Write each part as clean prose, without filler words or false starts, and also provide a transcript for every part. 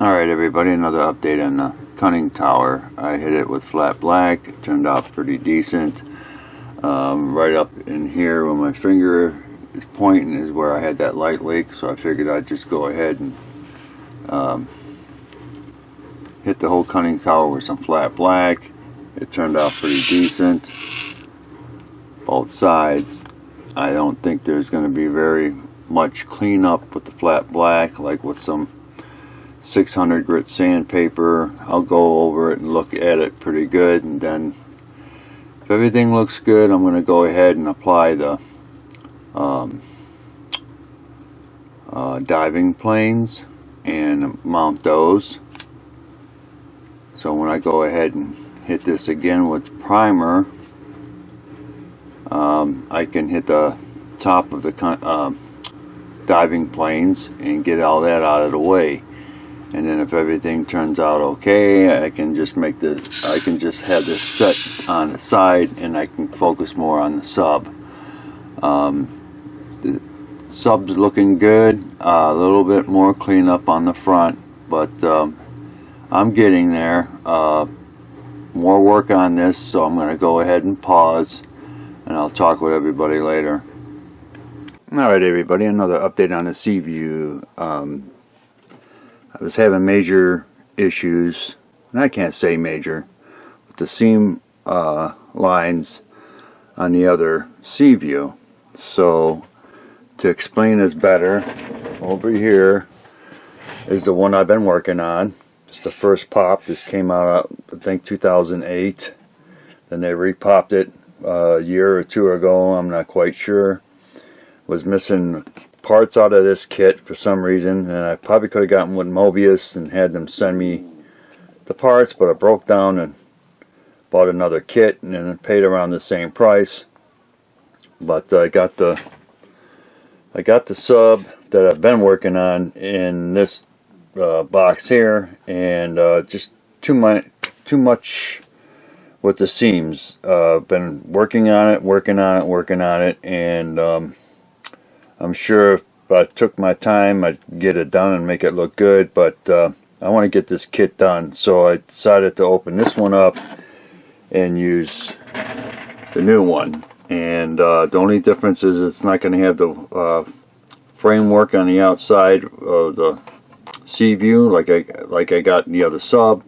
Alright everybody, another update on the conning tower. I hit it with flat black. It turned out pretty decent. Right up in here where my finger is pointing is where I had that light leak, so I figured I'd just go ahead and hit the whole conning tower with some flat black. It turned out pretty decent. Both sides. I don't think there's going to be very much cleanup with the flat black, like with some 600 grit sandpaper. I'll go over it and look at it pretty good, and then if everything looks good, I'm going to go ahead and apply the diving planes and mount those. So when I go ahead and hit this again with primer, I can hit the top of the diving planes and get all that out of the way. And then if everything turns out okay, I can just have this set on the side, and I can focus more on the sub. The sub's looking good. A little bit more cleanup on the front, but I'm getting there. More work on this, so I'm going to go ahead and pause, and I'll talk with everybody later. Alright everybody, another update on the Seaview. I was having major issues, and I can't say major, with the seam lines on the other Seaview. So to explain this better, over here is the one I've been working on. It's the first pop. This came out, I think, 2008. Then they repopped it a year or two ago. I'm not quite sure. Was missing parts out of this kit for some reason, and I probably could have gotten with Mobius and had them send me the parts, but I broke down and bought another kit and then paid around the same price. But I got the sub that I've been working on in this box here, and just too much with the seams. Been working on it, and I'm sure if I took my time, I'd get it done and make it look good, but I want to get this kit done, so I decided to open this one up and use the new one. And the only difference is it's not going to have the framework on the outside of the Seaview like I got in the other sub.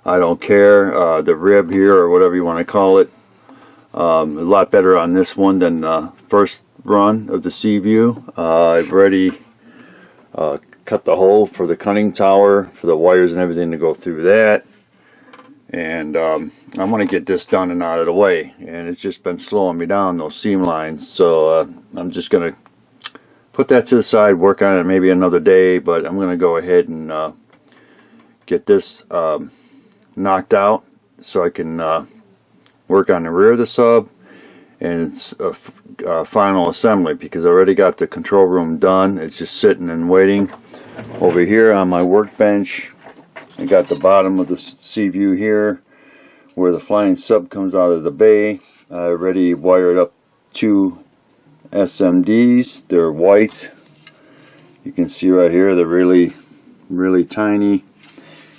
I don't care. The rib here, or whatever you want to call it, a lot better on this one than the first run of the Seaview. I've already cut the hole for the conning tower, for the wires and everything to go through that, and I'm going to get this done and out of the way. And it's just been slowing me down, those seam lines, so I'm just going to put that to the side, work on it maybe another day, but I'm going to go ahead and get this knocked out so I can work on the rear of the sub and it's a final assembly, because I already got the control room done. It's just sitting and waiting. Over here on my workbench, I got the bottom of the Seaview here where the flying sub comes out of the bay. I already wired up 2 SMDs. They're white. You can see right here they're really tiny,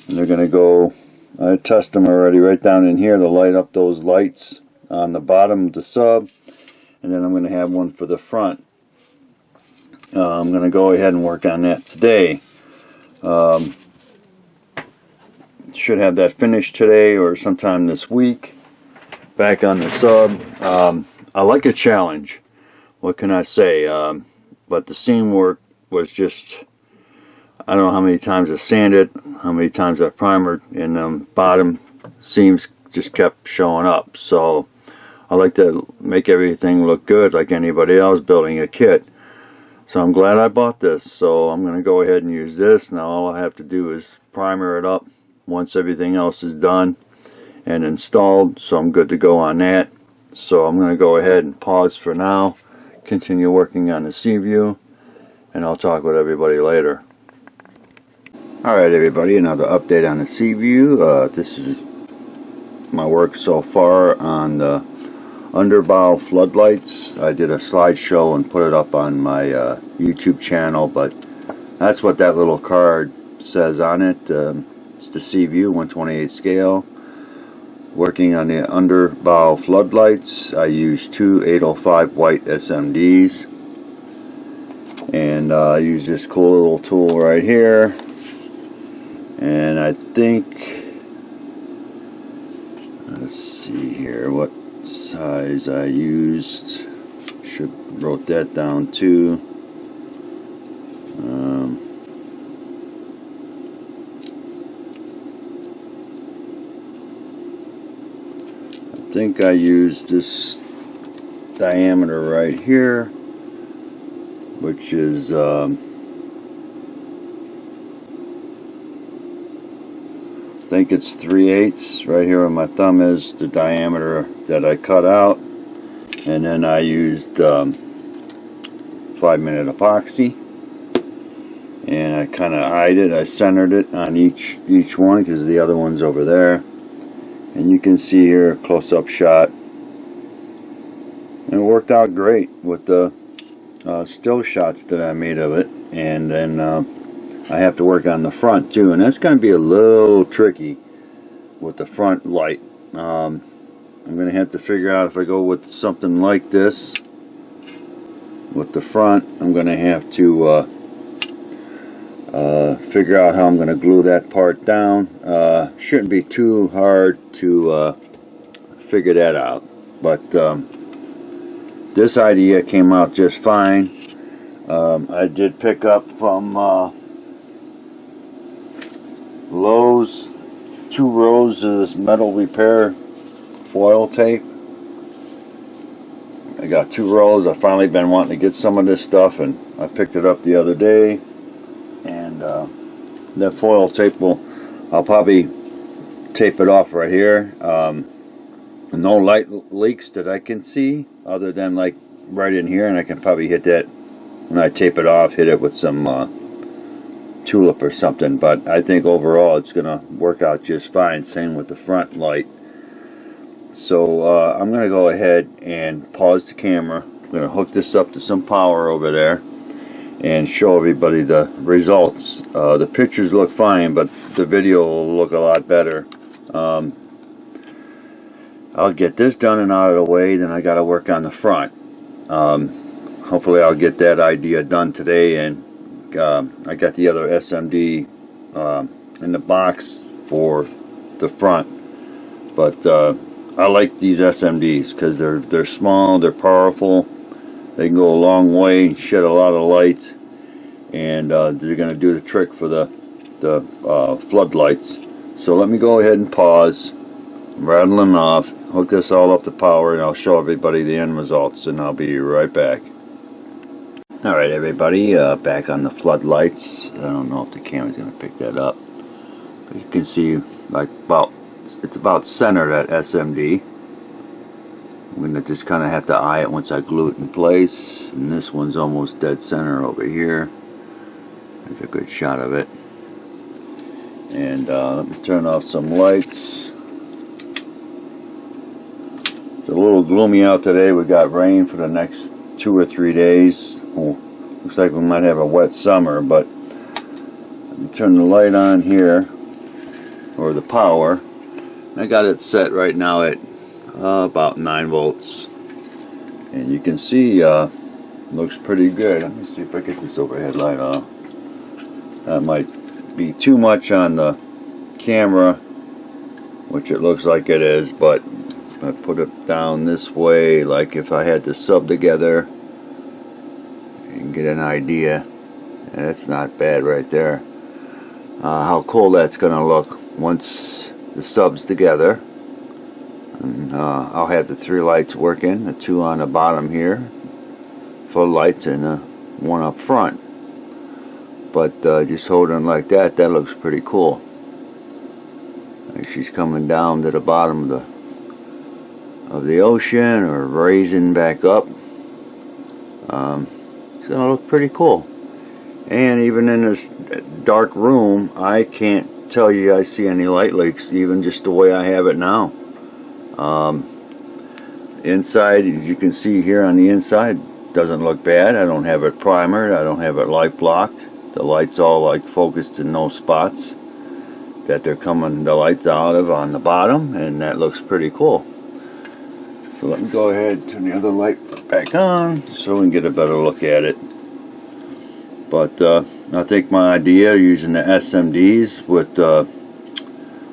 and they're going to go, I test them already right down in here to light up those lights on the bottom of the sub, and then I'm going to have one for the front. I'm going to go ahead and work on that today. Should have that finished today or sometime this week. Back on the sub. I like a challenge. What can I say? But the seam work was just, I don't know how many times I sanded, how many times I primered, and bottom seams just kept showing up. So I like to make everything look good like anybody else building a kit. So I'm glad I bought this. So I'm going to go ahead and use this. Now all I have to do is primer it up once everything else is done and installed. So I'm good to go on that. So I'm going to go ahead and pause for now, continue working on the Seaview, and I'll talk with everybody later. Alright everybody, another update on the Seaview. This is my work so far on the underbow floodlights. I did a slideshow and put it up on my YouTube channel, but that's what that little card says on it. It's the Seaview 1/28 scale. Working on the underbow floodlights, I use two 805 white SMDs, and I use this cool little tool right here. And I think, let's see here what size I used. Should wrote that down too. I think I used this diameter right here, which is I think it's 3/8 right here where my thumb is, the diameter that I cut out. And then I used 5-minute epoxy, and I kind of eyed it. I centered it on each one because the other one's over there. And you can see here a close-up shot, and it worked out great with the still shots that I made of it. And then I have to work on the front too, and that's going to be a little tricky with the front light. I'm going to have to figure out if I go with something like this with the front. I'm going to have to figure out how I'm going to glue that part down. Shouldn't be too hard to figure that out, but this idea came out just fine. I did pick up from Lowe's 2 rows of this metal repair foil tape. I got 2 rolls. I've finally been wanting to get some of this stuff, and I picked it up the other day. And that foil tape I'll probably tape it off right here. No light leaks that I can see, other than like right in here, and I can probably hit that when I tape it off, hit it with some tulip or something. But I think overall it's gonna work out just fine. Same with the front light. So I'm going to go ahead and pause the camera. I'm going to hook this up to some power over there and show everybody the results. The pictures look fine, but the video will look a lot better. I'll get this done and out of the way, then I got to work on the front. Hopefully I'll get that idea done today, and I got the other SMD in the box for the front. But I like these SMDs because they're small, they're powerful, they can go a long way, shed a lot of light, and they're going to do the trick for the floodlights. So let me go ahead and pause, rattle them off, hook this all up to power, and I'll show everybody the end results, and I'll be right back. Alright everybody, back on the floodlights. I don't know if the camera's going to pick that up, but you can see like it's about centered at SMD. I'm going to just kind of have to eye it once I glue it in place. And this one's almost dead center over here. There's a good shot of it. And let me turn off some lights. It's a little gloomy out today. We got rain for the next 2 or 3 days. Oh, looks like we might have a wet summer, but let me turn the light on here, or the power. I got it set right now at about 9 volts, and you can see looks pretty good. Let me see if I get this overhead light off. That might be too much on the camera, which it looks like it is, but if I put it down this way, like if I had the sub together, you can get an idea. And that's not bad right there. How cool that's gonna look once the subs together. And I'll have the 3 lights working, the 2 on the bottom here, full lights, and 1 up front. But just holding like that looks pretty cool. Like she's coming down to the bottom of the ocean, or raising back up. It's gonna look pretty cool. And even in this dark room, I can't tell you I see any light leaks, even just the way I have it now. Inside, as you can see here on the inside, doesn't look bad. I don't have it primered, I don't have it light blocked. the lights all like focused in those spots that they're coming the lights out of on the bottom, and that looks pretty cool. So let me go ahead and turn the other light back on so we can get a better look at it. But I think my idea using the SMDs with the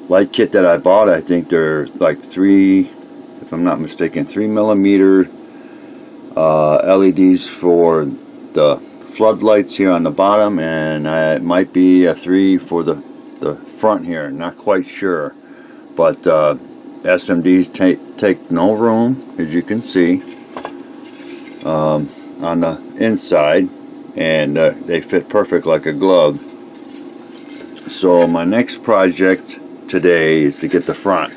light kit that I bought, I think they're like if I'm not mistaken, 3mm LEDs for the floodlights here on the bottom, and it might be a 3 for the front here, not quite sure. But SMDs take no room, as you can see, on the inside, and they fit perfect like a glove. So my next project today is to get the front.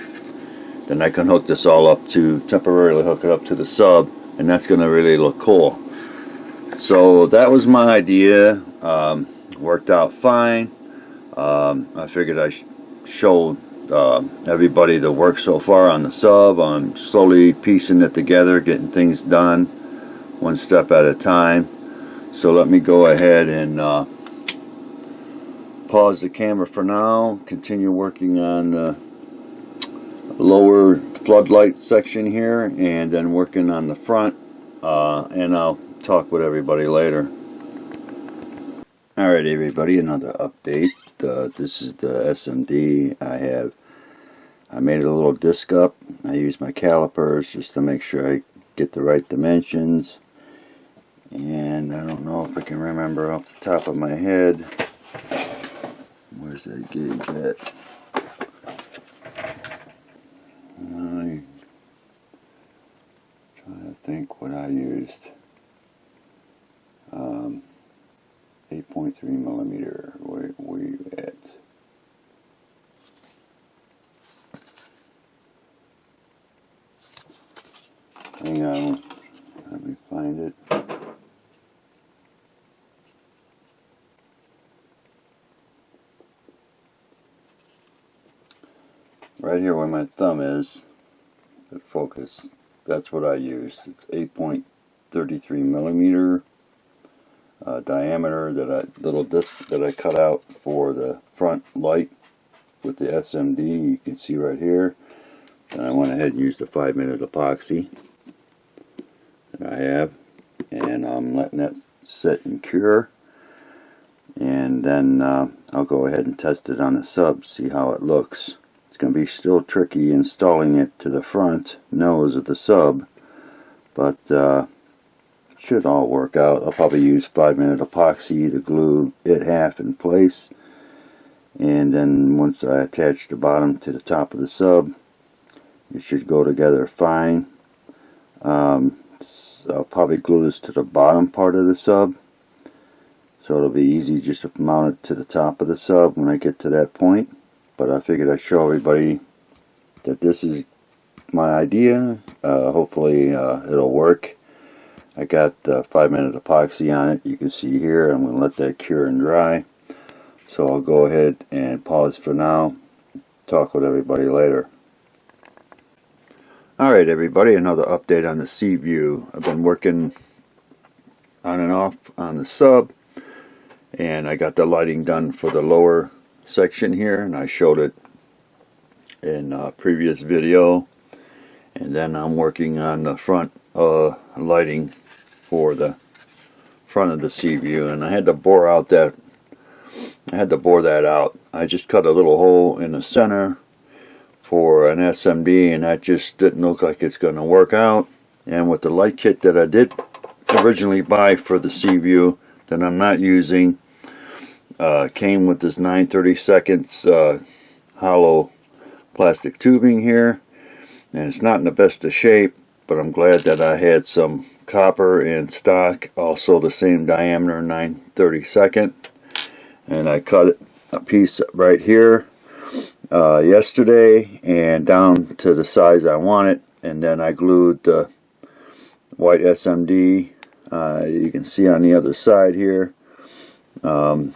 Then I can hook this all up temporarily hook it up to the sub, and that's going to really look cool. So that was my idea. Worked out fine. I figured I showed everybody the work so far on the sub. I'm slowly piecing it together, getting things done one step at a time. So let me go ahead and pause the camera for now, continue working on the lower floodlight section here, and then working on the front, and I'll talk with everybody later. Alright everybody, another update. This is the SMD. I made a little disc up. I used my calipers just to make sure I get the right dimensions, and I don't know if I can remember off the top of my head. Where's that gauge at? I'm trying to think what I used. 8.3mm. Where you at? Hang on. Let me find it. Right here where my thumb is, the focus, that's what I used. It's 8.33mm diameter, little disc that I cut out for the front light with the SMD. You can see right here. And I went ahead and used the 5-minute epoxy that I have, and I'm letting that sit and cure. And then I'll go ahead and test it on the sub, see how it looks. It's going to be still tricky installing it to the front nose of the sub, but should all work out. I'll probably use 5-minute epoxy to glue it half in place, and then once I attach the bottom to the top of the sub, it should go together fine. So I'll probably glue this to the bottom part of the sub, so it'll be easy just to mount it to the top of the sub when I get to that point. But I figured I'd show everybody that this is my idea. Hopefully it'll work. I got 5-minute epoxy on it. You can see here. I'm going to let that cure and dry. So I'll go ahead and pause for now. Talk with everybody later. Alright everybody, another update on the Seaview. I've been working on and off on the sub, and I got the lighting done for the lower section here, and I showed it in a previous video. And then I'm working on the front lighting for the front of the Seaview, and I had to bore that out. I just cut a little hole in the center for an SMD, and that just didn't look like it's going to work out. And with the light kit that I did originally buy for the Seaview that I'm not using, came with this 9/32 hollow plastic tubing here, and it's not in the best of shape, but I'm glad that I had some copper in stock, also the same diameter, 9/32, and I cut a piece right here yesterday and down to the size I want it, and then I glued the white SMD. You can see on the other side here. I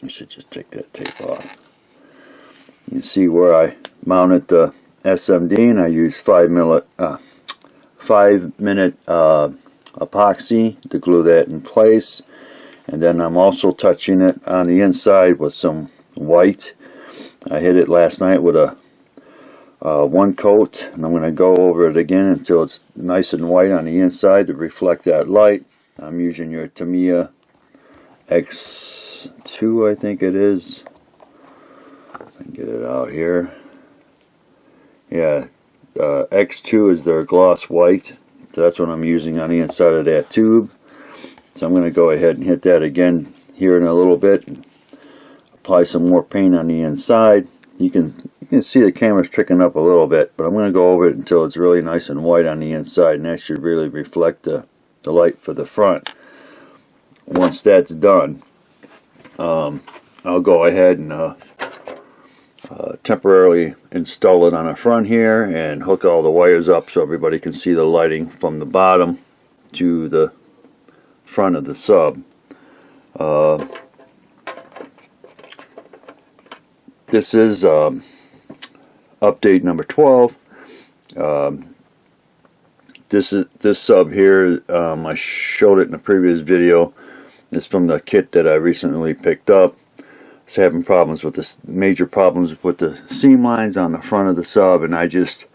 should just take that tape off. You can see where I mounted the SMD, and I used 5-minute epoxy to glue that in place. And then I'm also touching it on the inside with some white. I hit it last night with a one coat, and I'm going to go over it again until it's nice and white on the inside to reflect that light. I'm using your Tamiya X2, I think it is. I can get it out here. Yeah, X2 is their gloss white, so that's what I'm using on the inside of that tube. So I'm going to go ahead and hit that again here in a little bit and apply some more paint on the inside. You can see the camera's picking up a little bit, but I'm going to go over it until it's really nice and white on the inside, and that should really reflect the light for the front. Once that's done, I'll go ahead and temporarily install it on the front here and hook all the wires up so everybody can see the lighting from the bottom to the front of the sub. This is update number 12. This sub here, I showed it in a previous video. It's from the kit that I recently picked up. It's having problems with this, major problems with the seam lines on the front of the sub, and I just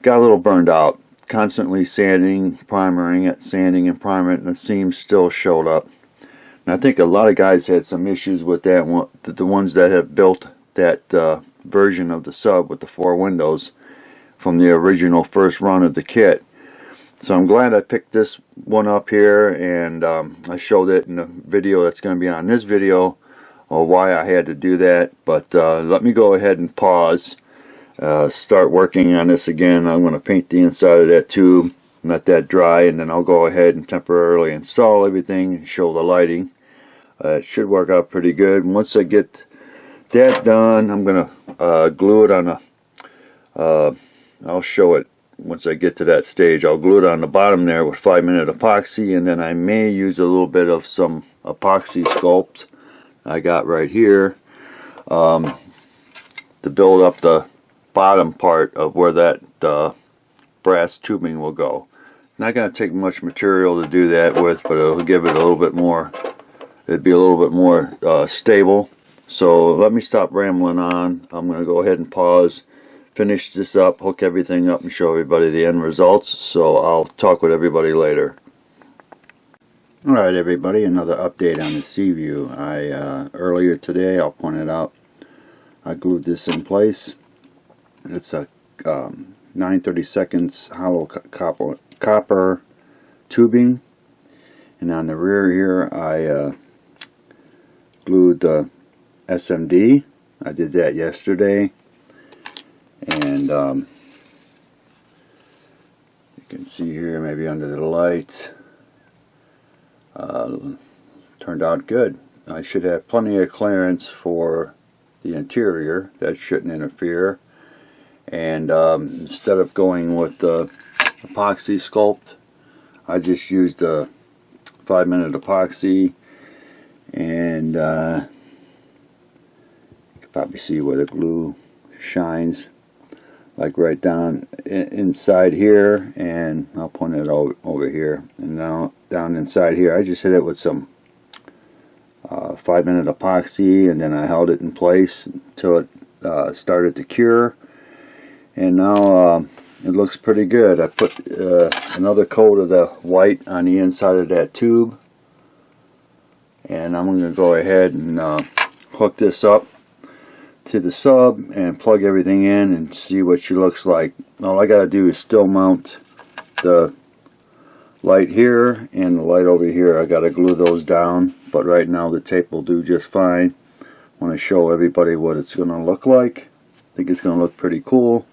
got a little burned out. Constantly sanding, primering it, sanding and priming it, and the seams still showed up. And I think a lot of guys had some issues with that one, the ones that have built that version of the sub with the 4 windows from the original first run of the kit. So I'm glad I picked this one up here, and I showed it in the video that's going to be on this video, or why I had to do that. But let me go ahead and pause, start working on this again. I'm going to paint the inside of that tube, let that dry, and then I'll go ahead and temporarily install everything and show the lighting. It should work out pretty good. Once I get that done, I'm going to glue it on I'll show it once I get to that stage. I'll glue it on the bottom there with 5-minute epoxy, and then I may use a little bit of some epoxy sculpt I got right here to build up the bottom part of where that brass tubing will go. Not going to take much material to do that with, but it'll give it a little bit more, it'd be a little bit more stable. So let me stop rambling on. I'm going to go ahead and pause, finish this up, hook everything up, and show everybody the end results. So I'll talk with everybody later. Alright everybody, another update on the Seaview. Earlier today, I'll point it out, I glued this in place. It's a 9/32 hollow copper tubing, and on the rear here I glued the SMD. I did that yesterday, and you can see here, maybe under the light, turned out good. I should have plenty of clearance for the interior. That shouldn't interfere. And instead of going with the epoxy sculpt, I just used a 5-minute epoxy, and you can probably see where the glue shines, like right down inside here, and I'll point it over here. And now down inside here, I just hit it with some 5-minute epoxy, and then I held it in place until it started to cure. And now it looks pretty good. I put another coat of the white on the inside of that tube, and I'm going to go ahead and hook this up to the sub and plug everything in and see what she looks like. All I got to do is still mount the light here and the light over here. I got to glue those down, but right now the tape will do just fine. I want to show everybody what it's going to look like. I think it's going to look pretty cool.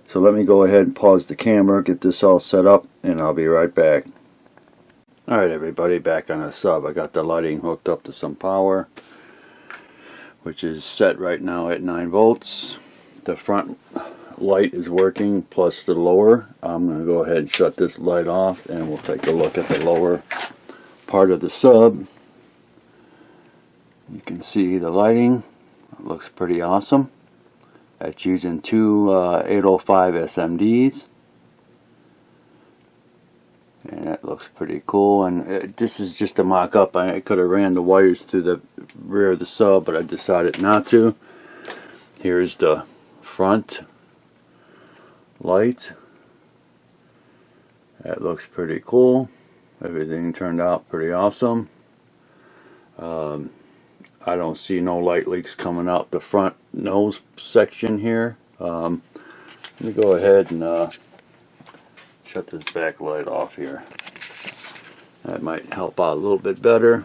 So let me go ahead and pause the camera, get this all set up, and I'll be right back. Alright everybody, back on the sub. I got the lighting hooked up to some power, which is set right now at 9 volts. The front light is working, plus the lower. I'm going to go ahead and shut this light off, and we'll take a look at the lower part of the sub. You can see the lighting. It looks pretty awesome. It's using two 805 SMDs, And that looks pretty cool. And this is just a mock-up. I could have ran the wires through the rear of the sub, but I decided not to. Here's the front light. That looks pretty cool. Everything turned out pretty awesome. I don't see no light leaks coming out the front nose section here. Let me go ahead and shut this back light off here. That might help out a little bit better.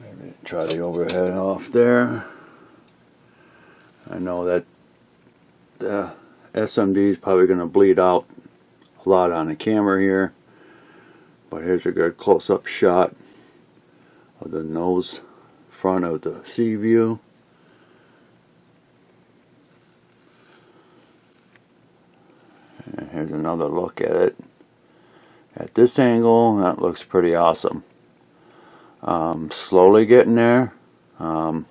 Maybe try the overhead off there. I know that the SMD is probably going to bleed out a lot on the camera here, but here's a good close-up shot of the nose front of the Seaview. And here's another look at it at this angle. That looks pretty awesome. Slowly getting there. Now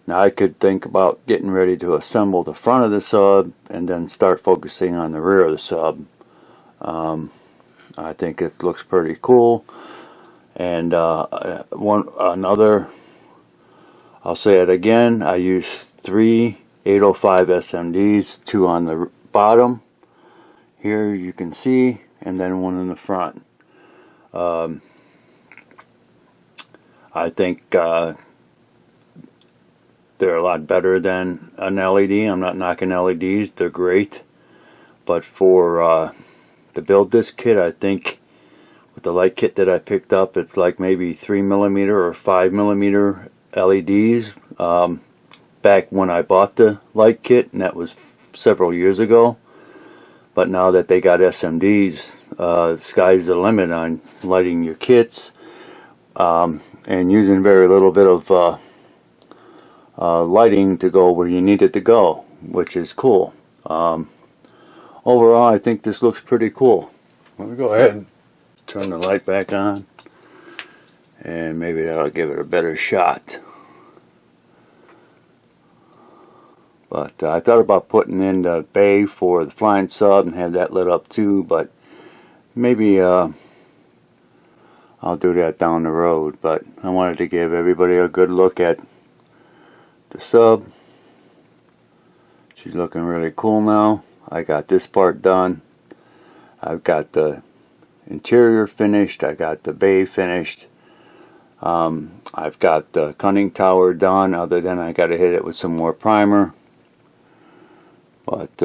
I could think about getting ready to assemble the front of the sub and then start focusing on the rear of the sub. I think it looks pretty cool. And another, I'll say it again, I used 3 805 SMDs, 2 on the bottom here you can see, and then 1 in the front. I think they're a lot better than an LED. I'm not knocking LEDs, they're great, but for to build this kit, I think with the light kit that I picked up, it's like maybe 3mm or 5mm LEDs back when I bought the light kit, and that was several years ago. But now that they got SMDs, the sky's the limit on lighting your kits, and using very little bit of lighting to go where you need it to go, which is cool. Overall, I think this looks pretty cool. Let me go ahead and turn the light back on, and maybe that'll give it a better shot. But I thought about putting in the bay for the flying sub and have that lit up too, but maybe I'll do that down the road. But I wanted to give everybody a good look at the sub. She's looking really cool now. I got this part done. I've got the interior finished. I got the bay finished. I've got the conning tower done, other than I got to hit it with some more primer. But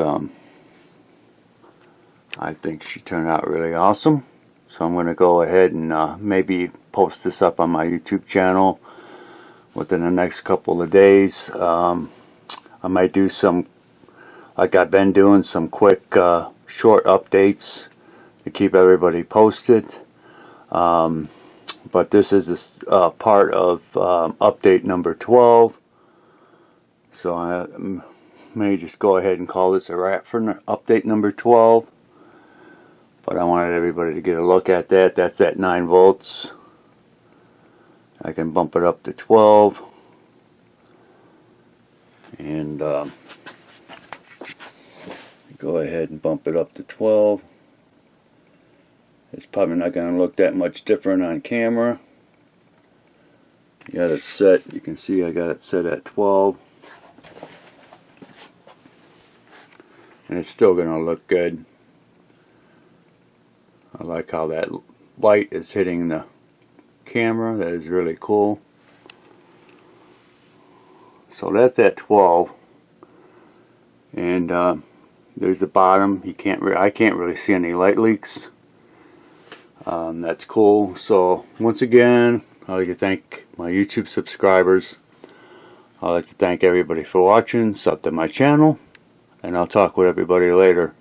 I think she turned out really awesome. So I'm going to go ahead and maybe post this up on my YouTube channel within the next couple of days. I might do some, like I've been doing, some quick short updates to keep everybody posted. But this is part of update number 12. So I may just go ahead and call this a wrap for update number 12. But I wanted everybody to get a look at that. That's at 9 volts. I can bump it up to 12. And go ahead and bump it up to 12. It's probably not going to look that much different on camera. Got it set. You can see I got it set at 12. And it's still going to look good. I like how that light is hitting the camera. That is really cool. So that's at 12. And there's the bottom. I can't really see any light leaks. That's cool. So once again, I'd like to thank my YouTube subscribers. I'd like to thank everybody for watching. Sub to my channel. And I'll talk with everybody later.